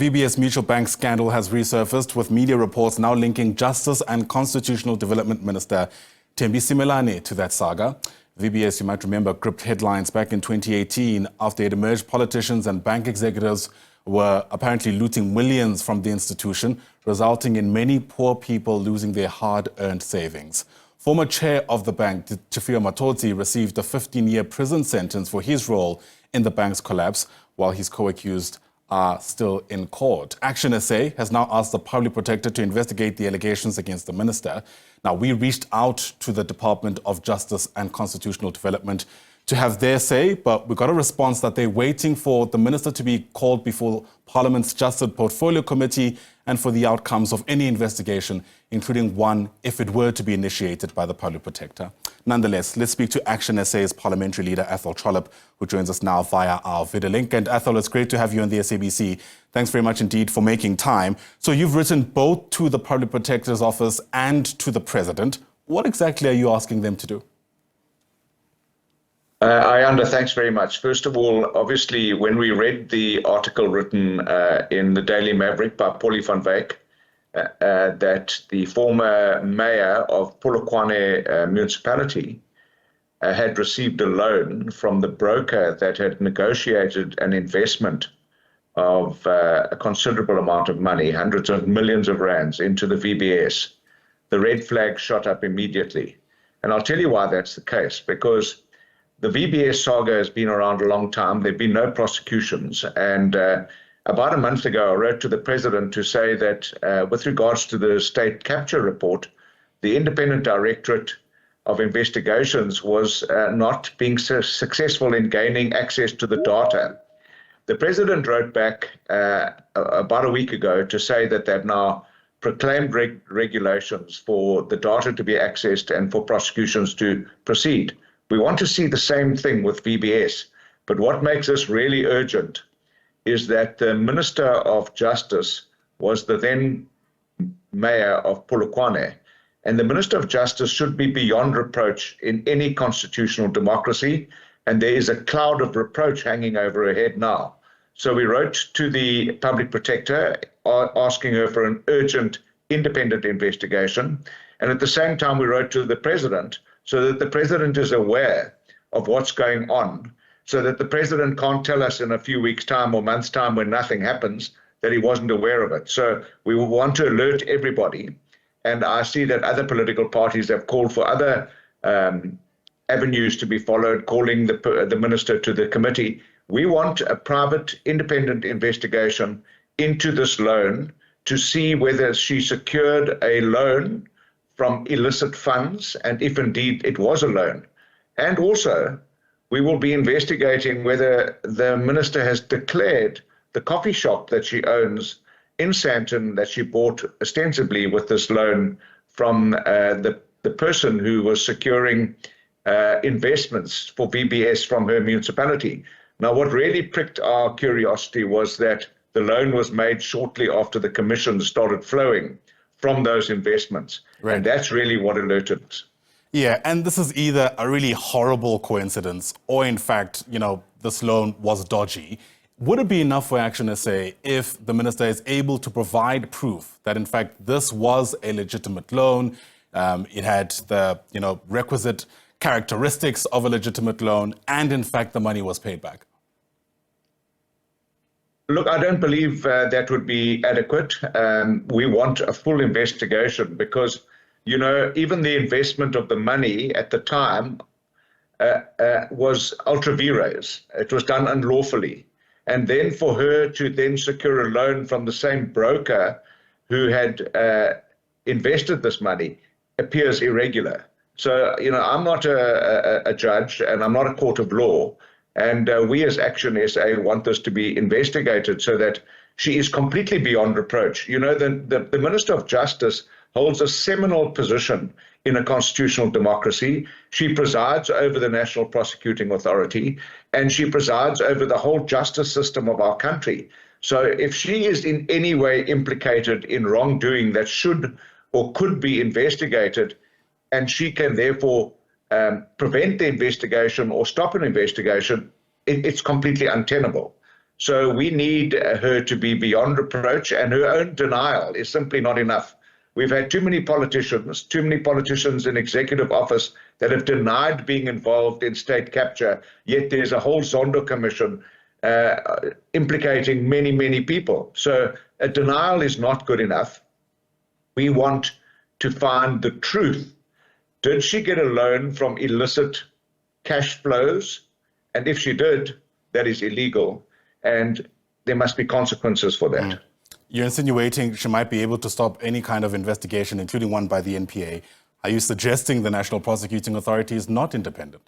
VBS Mutual Bank scandal has resurfaced, with media reports now linking Justice and Constitutional Development Minister Thembi Simelane to that saga. VBS, you might remember, gripped headlines back in 2018 after it emerged politicians and bank executives were apparently looting millions from the institution, resulting in many poor people losing their hard-earned savings. Former chair of the bank, Tshifhiwa Matodzi, received a 15-year prison sentence for his role in the bank's collapse, while his co-accused are still in court. ActionSA has now asked the public protector to investigate the allegations against the minister. Now, we reached out to the Department of Justice and Constitutional Development to have their say, but we got a response that they're waiting for the minister to be called before Parliament's Justice Portfolio Committee and for the outcomes of any investigation, including one if it were to be initiated by the public protector. Nonetheless, let's speak to ActionSA's parliamentary leader, Athol Trollip, who joins us now via our video link. And Athol, it's great to have you on the SABC. Thanks very much indeed for making time. So you've written both to the public protector's office and to the president. What exactly are you asking them to do? Ayanda, thanks very much. First of all, obviously, when we read the article written in the Daily Maverick by Paulie van Wyk, that the former mayor of Polokwane municipality had received a loan from the broker that had negotiated an investment of a considerable amount of money, hundreds of millions of rands, into the VBS, the red flag shot up immediately. And I'll tell you why that's the case, because the VBS saga has been around a long time. There have been no prosecutions. And about a month ago, I wrote to the president to say that with regards to the state capture report, the Independent Directorate of Investigations was not being successful in gaining access to the data. The president wrote back about a week ago to say that they've now proclaimed regulations for the data to be accessed and for prosecutions to proceed. We want to see the same thing with VBS, but what makes this really urgent is that the Minister of Justice was the then Mayor of Polokwane, and the Minister of Justice should be beyond reproach in any constitutional democracy, and there is a cloud of reproach hanging over her head now. So we wrote to the Public Protector asking her for an urgent independent investigation, and at the same time we wrote to the President so that the president is aware of what's going on, so that the president can't tell us in a few weeks' time or months' time when nothing happens that he wasn't aware of it. So we want to alert everybody. And I see that other political parties have called for other avenues to be followed, calling the minister to the committee. We want a private, independent investigation into this loan to see whether she secured a loan from illicit funds, and if indeed it was a loan. And also, we will be investigating whether the minister has declared the coffee shop that she owns in Sandton that she bought ostensibly with this loan from the person who was securing investments for VBS from her municipality. Now, what really pricked our curiosity was that the loan was made shortly after the commissions started flowing from those investments. Right. And that's really what alerted us. Yeah, and this is either a really horrible coincidence or, in fact, this loan was dodgy. Would it be enough for ActionSA if the minister is able to provide proof that, in fact, this was a legitimate loan, it had the, requisite characteristics of a legitimate loan, and, in fact, the money was paid back? Look, I don't believe that would be adequate. We want a full investigation because, even the investment of the money at the time was ultra vires. It was done unlawfully. And then for her to then secure a loan from the same broker who had invested this money appears irregular. So, I'm not a judge and I'm not a court of law. And we as ActionSA want this to be investigated so that she is completely beyond reproach. The Minister of Justice holds a seminal position in a constitutional democracy. She presides over the National Prosecuting Authority, and she presides over the whole justice system of our country. So if she is in any way implicated in wrongdoing that should or could be investigated, and she can therefore prevent the investigation or stop an investigation, it's completely untenable. So we need her to be beyond reproach, and her own denial is simply not enough. We've had too many politicians in executive office that have denied being involved in state capture, yet there's a whole Zondo commission implicating many, many people. So a denial is not good enough. We want to find the truth. Did she get a loan from illicit cash flows? And if she did, that is illegal, and there must be consequences for that. You're insinuating she might be able to stop any kind of investigation, including one by the NPA. Are you suggesting the National Prosecuting Authority is not independent?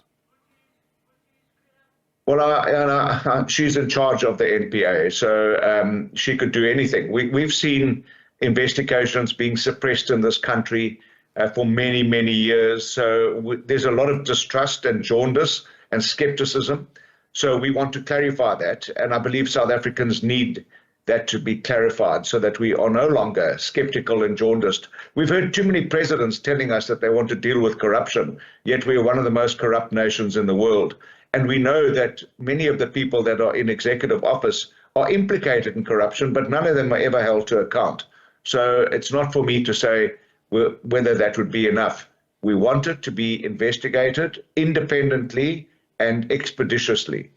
Well, she's in charge of the NPA, so she could do anything. We've seen investigations being suppressed in this country for many, many years. So there's a lot of distrust and jaundice and skepticism. So we want to clarify that. And I believe South Africans need that to be clarified so that we are no longer skeptical and jaundiced. We've heard too many presidents telling us that they want to deal with corruption, yet we are one of the most corrupt nations in the world. And we know that many of the people that are in executive office are implicated in corruption, but none of them are ever held to account. So it's not for me to say whether that would be enough. We want it to be investigated independently and expeditiously.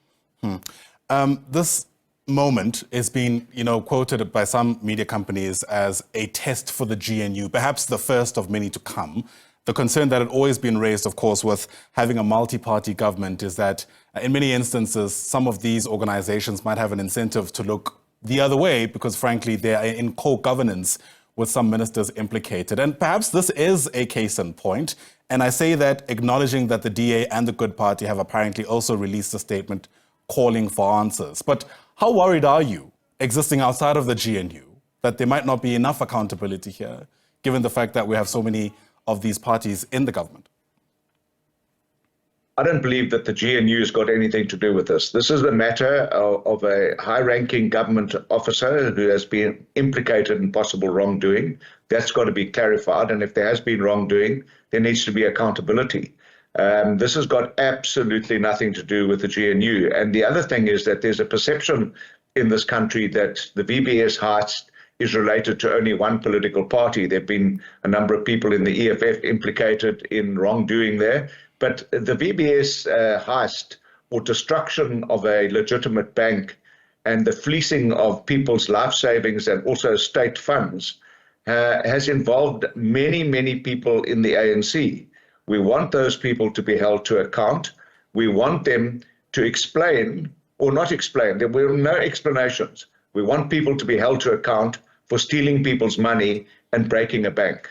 This moment is being, quoted by some media companies as a test for the GNU, perhaps the first of many to come. The concern that had always been raised, of course, with having a multi-party government is that in many instances, some of these organizations might have an incentive to look the other way because, frankly, they are in co-governance with some ministers implicated. And perhaps this is a case in point. And I say that acknowledging that the DA and the Good Party have apparently also released a statement calling for answers. But how worried are you, existing outside of the GNU, that there might not be enough accountability here, given the fact that we have so many of these parties in the government? I don't believe that the GNU has got anything to do with this. This is a matter of a high-ranking government officer who has been implicated in possible wrongdoing. That's got to be clarified. And if there has been wrongdoing, there needs to be accountability. This has got absolutely nothing to do with the GNU. And the other thing is that there's a perception in this country that the VBS heist is related to only one political party. There have been a number of people in the EFF implicated in wrongdoing there. But the VBS heist or destruction of a legitimate bank and the fleecing of people's life savings and also state funds has involved many, many people in the ANC. We want those people to be held to account. We want them to explain or not explain. There were no explanations. We want people to be held to account for stealing people's money and breaking a bank.